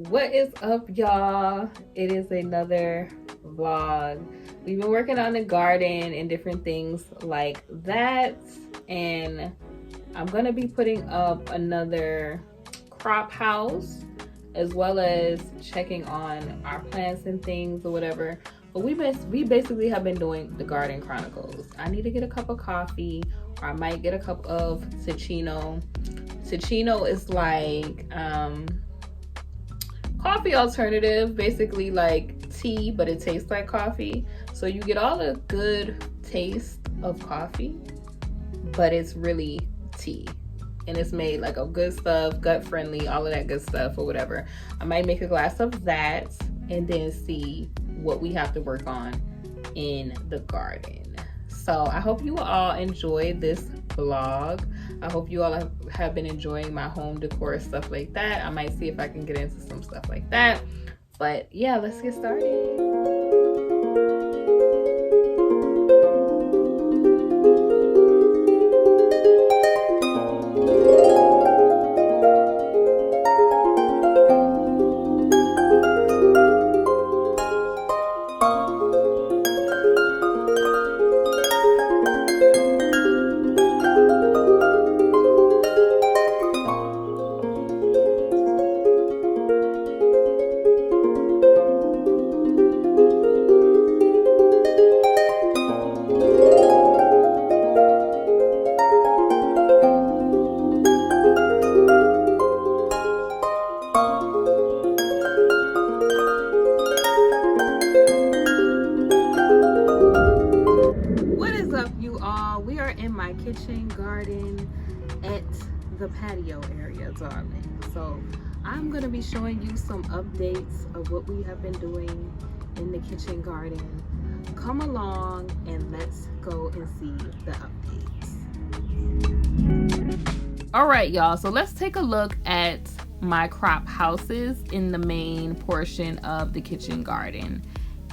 What is up, y'all? It is another vlog. We've been working on the garden and different things like that, and I'm gonna be putting up another crop house as well as checking on our plants and things or whatever. But we basically have been doing the garden chronicles. I need to get a cup of coffee, or I might get a cup of Ticino. Ticino is like coffee alternative, basically like tea, but it tastes like coffee. So you get all the good taste of coffee, but it's really tea. And it's made like of good stuff, gut friendly, all of that good stuff or whatever. I might make a glass of that and then see what we have to work on in the garden. So I hope you all enjoyed this vlog. I hope you all have been enjoying my home decor stuff like that. I might see if I can get into some stuff like that. But yeah, let's get started. Kitchen garden at the patio area, darling. So I'm gonna be showing you some updates of what we have been doing in the kitchen garden. Come along and let's go and see the updates. All right, y'all, so let's take a look at my crop houses in the main portion of the kitchen garden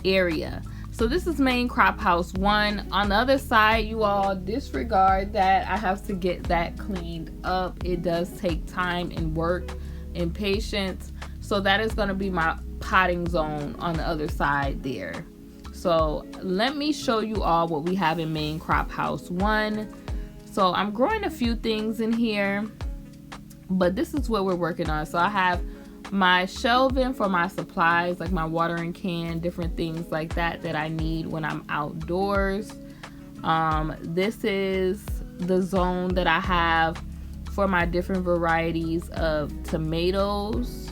area. So this is main crop house 1. On the other side, you all disregard that. I have to get that cleaned up. It does take time and work and patience. So that is going to be my potting zone on the other side there. So let me show you all what we have in main crop house 1. So I'm growing a few things in here, but this is what we're working on. So I have my shelving for my supplies, like my watering can, different things like that I need when I'm outdoors. This is the zone that I have for my different varieties of tomatoes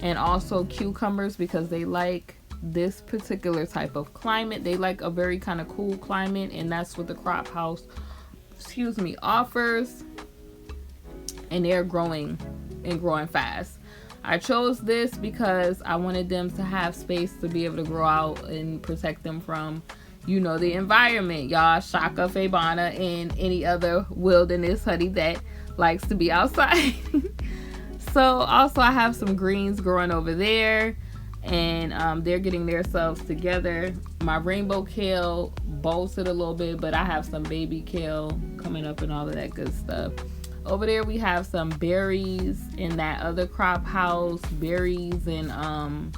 and also cucumbers, because they like this particular type of climate. They like a very kind of cool climate, and that's what the crop house, offers. And they're growing and growing fast. I chose this because I wanted them to have space to be able to grow out and protect them from, the environment, y'all. Shaka, Fabana, and any other wilderness honey that likes to be outside. So also I have some greens growing over there, and they're getting themselves together. My rainbow kale bolted a little bit, but I have some baby kale coming up and all of that good stuff. Over there we have some berries in that other crop house, berries and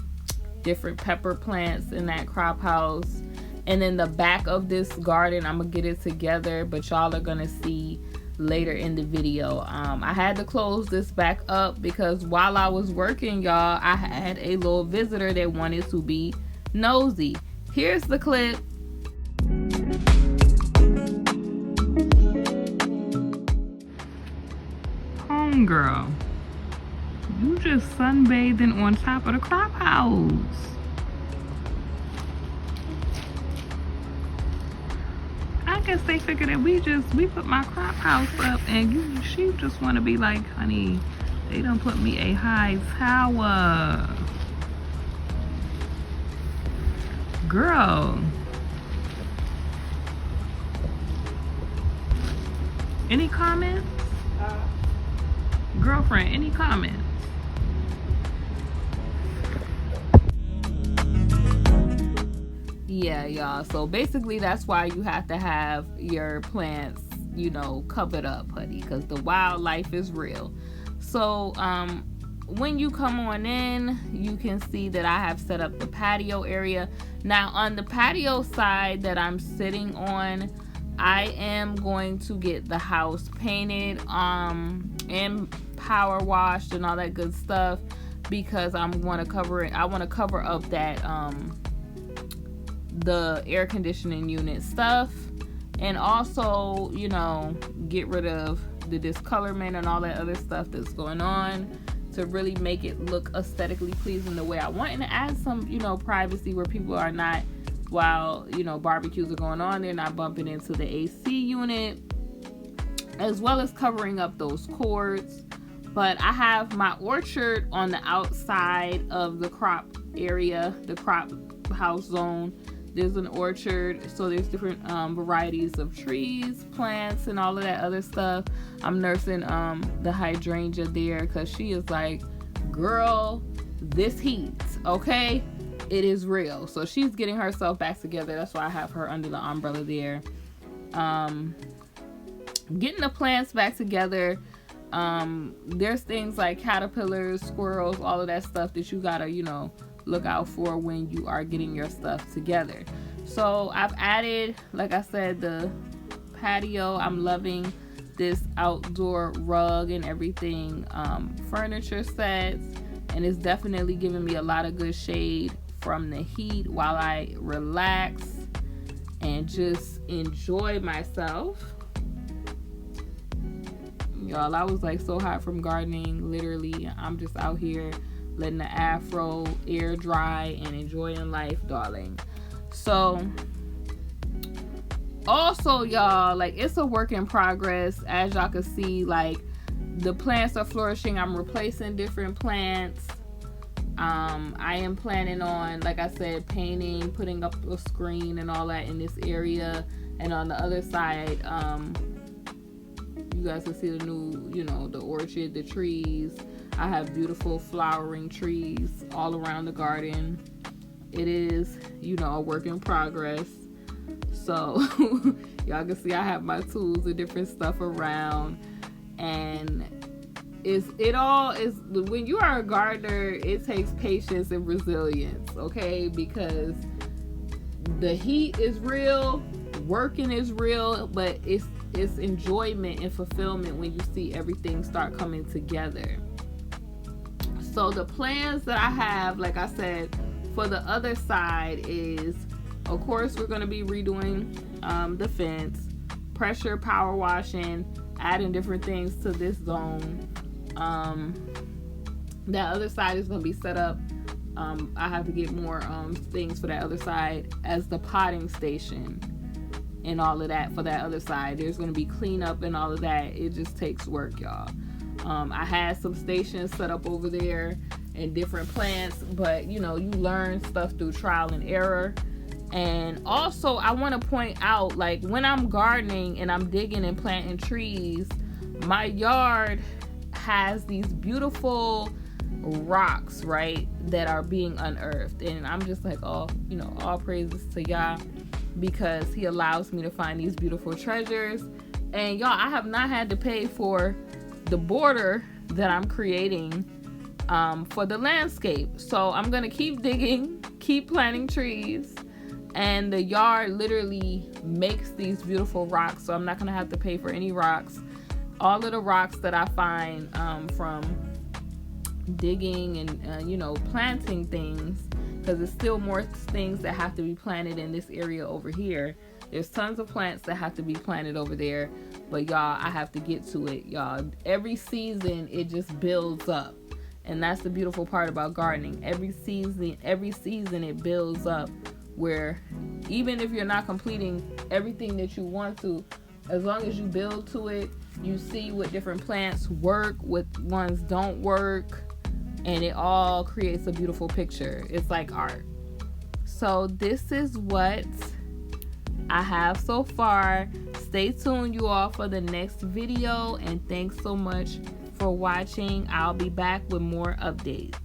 different pepper plants in that crop house. And then the back of this garden, I'm gonna get it together, but y'all are gonna see later in the video. I had to close this back up because while I was working, y'all, I had a little visitor that wanted to be nosy. Here's the clip. Girl, you just sunbathing on top of the crop house. I guess they figured that we put my crop house up, and she just want to be like, honey, they done put me a high tower. Girl, any comments? Girlfriend, any comments? Yeah, y'all, so basically that's why you have to have your plants, covered up, honey, because the wildlife is real. So when you come on in, you can see that I have set up the patio area. Now on the patio side that I'm sitting on, I am going to get the house painted and power washed and all that good stuff, because I want to cover it. I want to cover up that the air conditioning unit stuff, and also, you know, get rid of the discolorment and all that other stuff that's going on, to really make it look aesthetically pleasing the way I want, and to add some, you know, privacy where people are not, while, you know, barbecues are going on, they're not bumping into the AC unit, as well as covering up those cords. But I have my orchard on the outside of the crop area, the crop house zone. There's an orchard, so there's different varieties of trees, plants, and all of that other stuff. I'm nursing the hydrangea there, because she is like, girl, this heat, okay? It is real. So she's getting herself back together. That's why I have her under the umbrella there. Getting the plants back together. There's things like caterpillars, squirrels, all of that stuff that you gotta, you know, look out for when you are getting your stuff together. So I've added, like I said, the patio. I'm loving this outdoor rug and everything, furniture sets, and it's definitely giving me a lot of good shade from the heat while I relax and just enjoy myself. Y'all, I was like so hot from gardening. Literally, I'm just out here letting the afro air dry and enjoying life, darling. So also, y'all, like, it's a work in progress. As y'all can see, like, the plants are flourishing. I'm replacing different plants. I am planning on, like I said, painting, putting up a screen and all that in this area. And on the other side, you guys can see the new, you know, the orchard, the trees. I have beautiful flowering trees all around the garden. It is, you know, a work in progress. So y'all can see I have my tools and different stuff around, and it all is, when you are a gardener, it takes patience and resilience, okay? Because the heat is real, working is real, but it's enjoyment and fulfillment when you see everything start coming together. So the plans that I have, like I said, for the other side is, of course, we're going to be redoing the fence, pressure power washing, adding different things to this zone. That other side is going to be set up. I have to get more things for that other side as the potting station and all of that. For that other side, there's going to be cleanup and all of that. It just takes work, y'all. I had some stations set up over there and different plants, but you know, you learn stuff through trial and error. And also, I want to point out, like, when I'm gardening and I'm digging and planting trees, my yard has these beautiful rocks, right, that are being unearthed. And I'm just like, oh, you know, all praises to Yah, because he allows me to find these beautiful treasures. And y'all, I have not had to pay for the border that I'm creating for the landscape. So I'm gonna keep digging, keep planting trees, and the yard literally makes these beautiful rocks, so I'm not gonna have to pay for any rocks. All of the rocks that I find from digging and you know, planting things, because there's still more things that have to be planted in this area over here. There's tons of plants that have to be planted over there, but y'all, I have to get to it, y'all. Every season it just builds up, and that's the beautiful part about gardening. Every season it builds up, where even if you're not completing everything that you want to, as long as you build to it, you see what different plants work, what ones don't work, and it all creates a beautiful picture. It's like art. So this is what I have so far. Stay tuned, you all, for the next video, and thanks so much for watching. I'll be back with more updates.